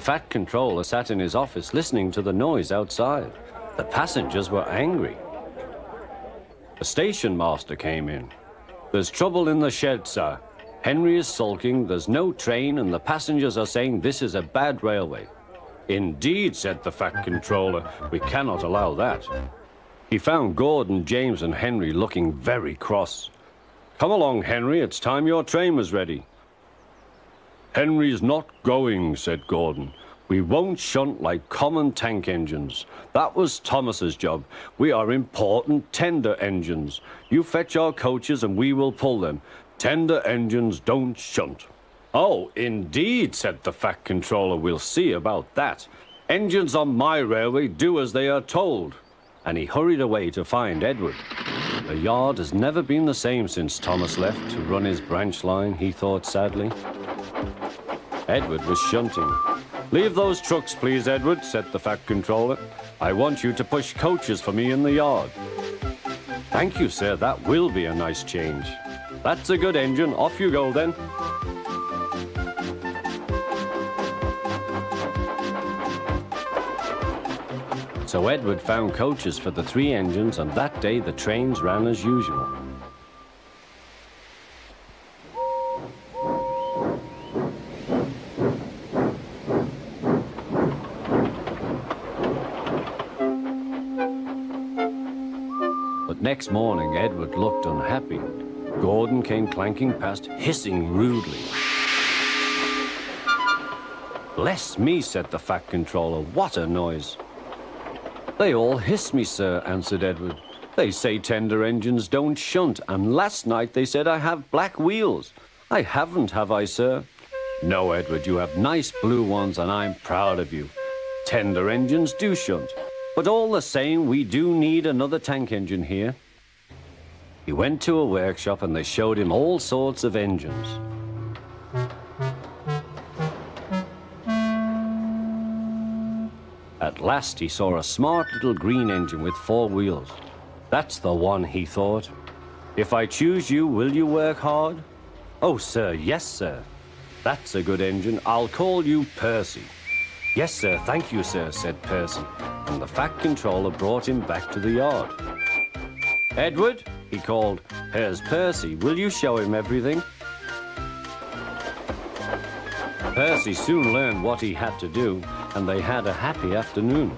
Fat Controller sat in his office listening to the noise outside. The passengers were angry. The station master came in. "There's trouble in the shed, sir. Henry is sulking, there's no train, and the passengers are saying this is a bad railway." "Indeed," said the Fat Controller, "we cannot allow that." He found Gordon, James, and Henry looking very cross. "Come along, Henry, it's time your train was ready." "Henry's not going," said Gordon. "We won't shunt like common tank engines. That was Thomas's job. We are important tender engines. You fetch our coaches and we will pull them. Tender engines don't shunt." "Oh, indeed," said the Fat Controller. "We'll see about that. Engines on my railway do as they are told." And he hurried away to find Edward. The yard has never been the same since Thomas left to run his branch line, he thought sadly. Edward was shunting. "Leave those trucks, please, Edward," said the Fat Controller. "I want you to push coaches for me in the yard." "Thank you, sir, that will be a nice change." "That's a good engine. Off you go, then." So Edward found coaches for the 3 engines, and that day the trains ran as usual. But next morning, Edward looked unhappy. Gordon came clanking past, hissing rudely. "Bless me," said the Fat Controller, "what a noise." "They all hiss me, sir," answered Edward. "They say tender engines don't shunt, and last night they said I have black wheels. I haven't, have I, sir?" "No, Edward, you have nice blue ones, and I'm proud of you. Tender engines do shunt, but all the same, we do need another tank engine here." He went to a workshop, and they showed him all sorts of engines. At last he saw a smart little green engine with 4 wheels. "That's the one," he thought. "If I choose you, will you work hard?" "Oh, sir, yes, sir." "That's a good engine. I'll call you Percy." "Yes, sir, thank you, sir," said Percy, and the Fat Controller brought him back to the yard. "Edward," he called, "here's Percy. Will you show him everything?" Percy soon learned what he had to do, and they had a happy afternoon.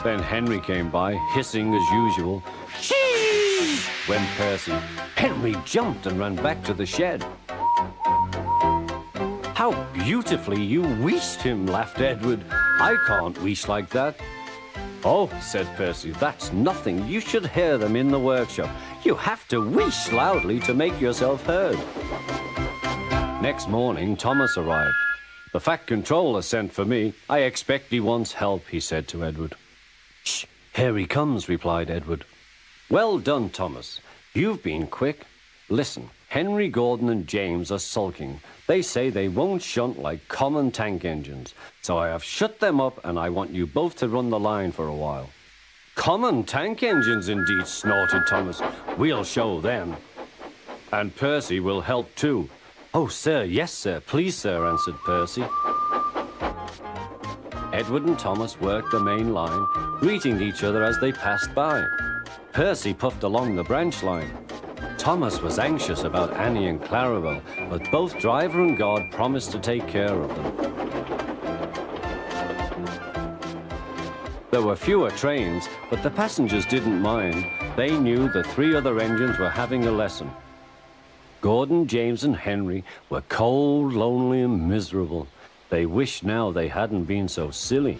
Then Henry came by, hissing as usual. "Chee!" went Percy. Henry jumped and ran back to the shed. "How beautifully you wheeshed him," laughed Edward. "I can't wheesh like that." "Oh," said Percy, "that's nothing. You should hear them in the workshop. You have to wheesh loudly to make yourself heard." Next morning, Thomas arrived. "The Fat Controller sent for me. I expect he wants help," he said to Edward. "Shh, here he comes," replied Edward. "Well done, Thomas. You've been quick. Listen, Henry, Gordon, and James are sulking. They say they won't shunt like common tank engines. So I have shut them up, and I want you both to run the line for a while." "Common tank engines, indeed," snorted Thomas. "We'll show them." "And Percy will help too." "Oh, sir, yes, sir. Please, sir," answered Percy. Edward and Thomas worked the main line, greeting each other as they passed by. Percy puffed along the branch line. Thomas was anxious about Annie and Clarabel, but both driver and guard promised to take care of them. There were fewer trains, but the passengers didn't mind. They knew the 3 other engines were having a lesson. Gordon, James, and Henry were cold, lonely, and miserable. They wished now they hadn't been so silly.